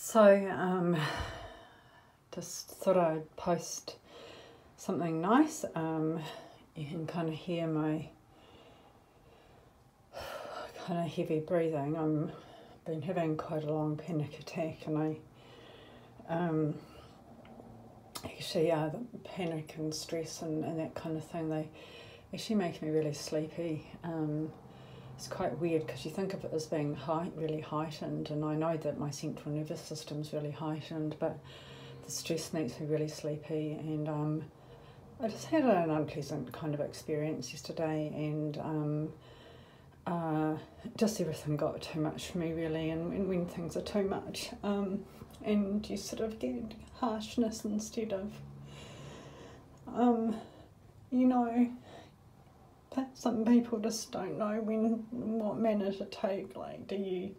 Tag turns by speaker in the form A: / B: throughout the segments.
A: So, just thought I'd post something nice. You can kind of hear my kind of heavy breathing. I've been having quite a long panic attack, and actually the panic and stress and that kind of thing, they actually make me really sleepy. It's quite weird because you think of it as being really heightened, and I know that my central nervous system's really heightened, but the stress makes me really sleepy. And I just had an unpleasant kind of experience yesterday, and just everything got too much for me, really. And when things are too much, and you sort of get harshness instead of, some people just don't know what manner to take. Like, do you,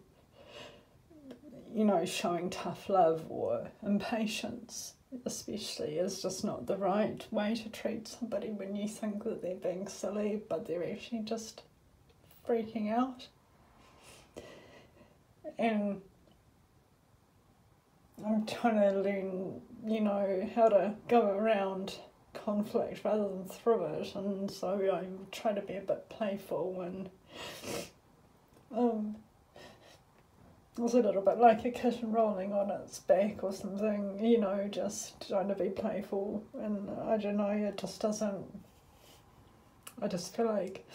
A: showing tough love or impatience especially is just not the right way to treat somebody when you think that they're being silly, but they're actually just freaking out. And I'm trying to learn, how to go around conflict rather than through it, and so I try to be a bit playful, and it's a little bit like a kitten rolling on its back or something, just trying to be playful. And I don't know, it just doesn't, I just feel like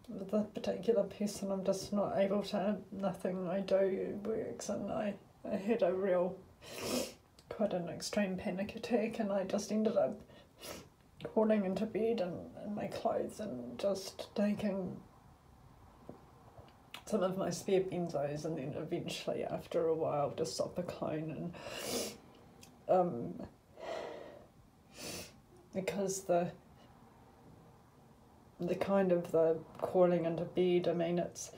A: with a particular person I'm just not able to, nothing I do works, and I had quite an extreme panic attack, and I just ended up crawling into bed in my clothes and just taking some of my spare benzos, and then eventually after a while just Sopiclone, and because the kind of the crawling into bed, I mean, it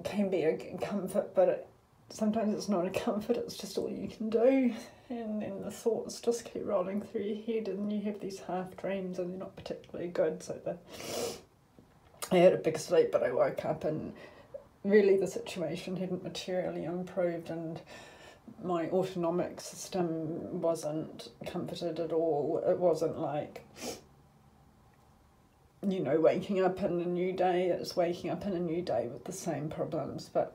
A: can be a comfort, but sometimes it's not a comfort, it's just all you can do. And then the thoughts just keep rolling through your head, and you have these half dreams, and they're not particularly good. So I had a big sleep, but I woke up and really the situation hadn't materially improved, and my autonomic system wasn't comforted at all. It wasn't like, waking up in a new day. It's waking up in a new day with the same problems. But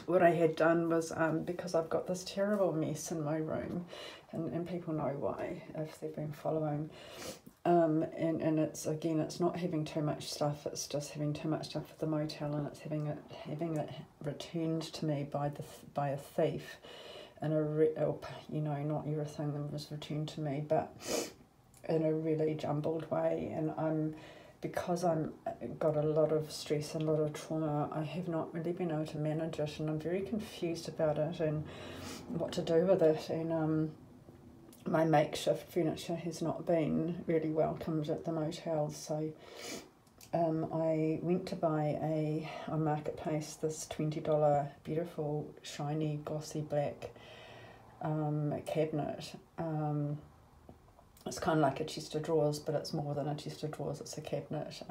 A: what I had done was, because I've got this terrible mess in my room, and people know why if they've been following, and it's not having too much stuff, it's just having too much stuff at the motel, and it's having it returned to me by a thief, and not everything that was returned to me, but in a really jumbled way. And because I'm got a lot of stress and a lot of trauma, I have not really been able to manage it, and I'm very confused about it and what to do with it. And my makeshift furniture has not been really welcomed at the motel, so I went to buy on Marketplace this $20 beautiful shiny glossy black cabinet. It's kind of like a chest of drawers, but it's more than a chest of drawers. It's a cabinet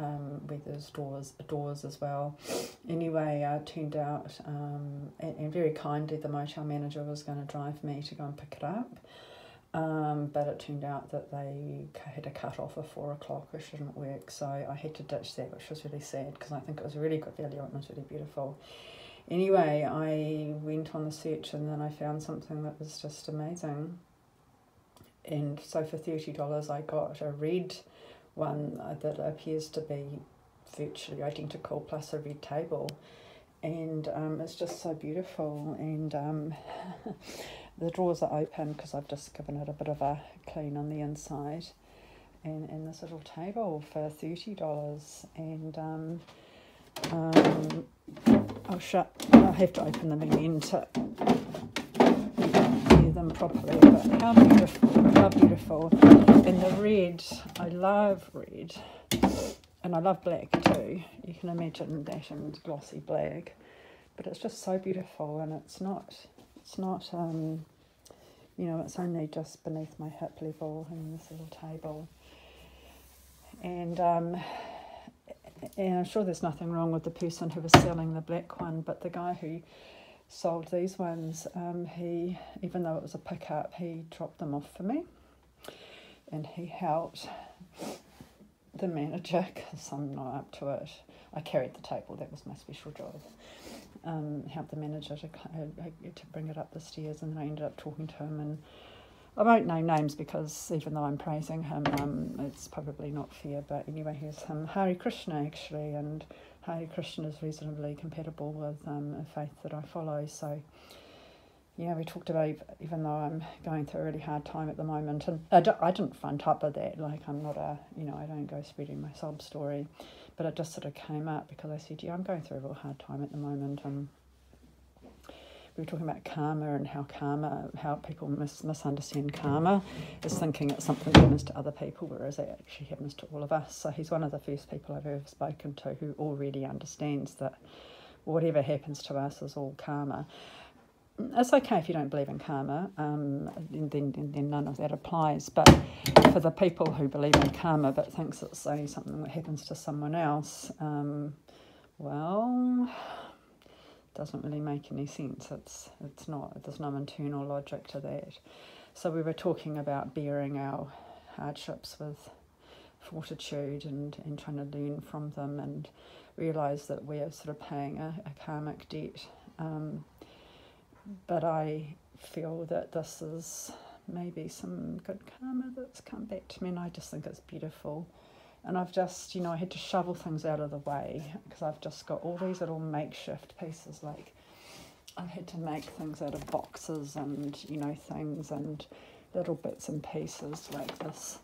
A: where there's doors as well. Anyway, it turned out, and very kindly, the motel manager was going to drive me to go and pick it up. But it turned out that they had a cut off of 4 o'clock, which didn't work. So I had to ditch that, which was really sad because I think it was a really good value and it was really beautiful. Anyway, I went on the search, and then I found something that was just amazing. And so for $30 I got a red one that appears to be virtually identical, plus a red table, and it's just so beautiful. And the drawers are open because I've just given it a bit of a clean on the inside, and this little table for $30. And I'll have to open them again to them properly, but how beautiful. And the red, I love red, and I love black too. You can imagine that in glossy black, but it's just so beautiful. And it's not it's only just beneath my hip level in this little table. And I'm sure there's nothing wrong with the person who was selling the black one, but the guy who sold these ones, he, even though it was a pickup, he dropped them off for me, and he helped the manager, because I'm not up to it. I carried the table, that was my special job. Helped the manager to bring it up the stairs, and then I ended up talking to him, and I won't name names because even though I'm praising him, it's probably not fair, but anyway, he's Hare Krishna actually, and Hare Krishna is reasonably compatible with a faith that I follow. So yeah, we talked about, even though I'm going through a really hard time at the moment, and I didn't front up with that, like I'm not I don't go spreading my sob story, but it just sort of came up because I said, yeah, I'm going through a real hard time at the moment, and we were talking about karma and how people misunderstand karma as thinking it's something that happens to other people, whereas it actually happens to all of us. So he's one of the first people I've ever spoken to who already understands that whatever happens to us is all karma. It's okay if you don't believe in karma, then none of that applies. But for the people who believe in karma but thinks it's something that happens to someone else, well, doesn't really make any sense. It's not. There's no internal logic to that. So we were talking about bearing our hardships with fortitude and trying to learn from them, and realise that we're sort of paying a karmic debt. But I feel that this is maybe some good karma that's come back to me, and I just think it's beautiful. And I've just, I had to shovel things out of the way because I've just got all these little makeshift pieces. Like, I had to make things out of boxes and, things and little bits and pieces like this,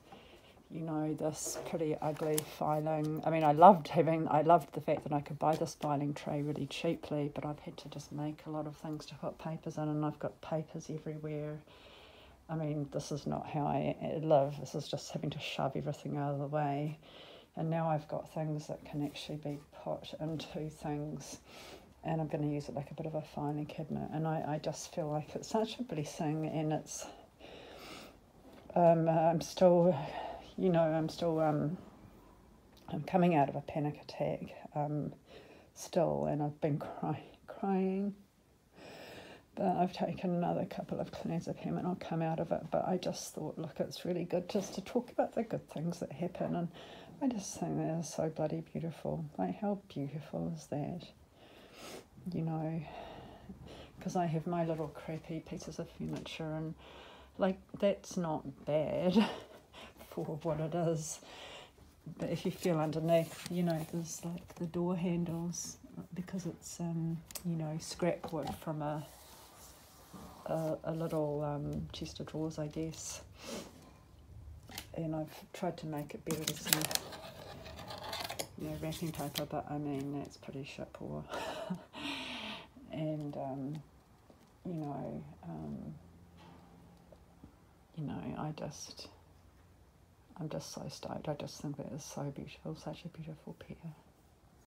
A: this pretty ugly filing. I mean, I loved the fact that I could buy this filing tray really cheaply, but I've had to just make a lot of things to put papers in, and I've got papers everywhere. I mean, this is not how I live. This is just having to shove everything out of the way. And now I've got things that can actually be put into things, and I'm going to use it like a bit of a filing cabinet. And I just feel like it's such a blessing, and it's, I'm coming out of a panic attack still, and I've been crying. But I've taken another couple of clonazepam and I'll come out of it. But I just thought, look, it's really good just to talk about the good things that happen. And I just think they're so bloody beautiful. Like, how beautiful is that? Because I have my little crappy pieces of furniture, and like, that's not bad for what it is. But if you feel underneath, there's like the door handles, because it's, scrap wood from a little chest of drawers, I guess, and I've tried to make it better with some wrapping paper, but I mean, that's pretty shit poor. And I'm just so stoked. I just think that is so beautiful, such a beautiful pair.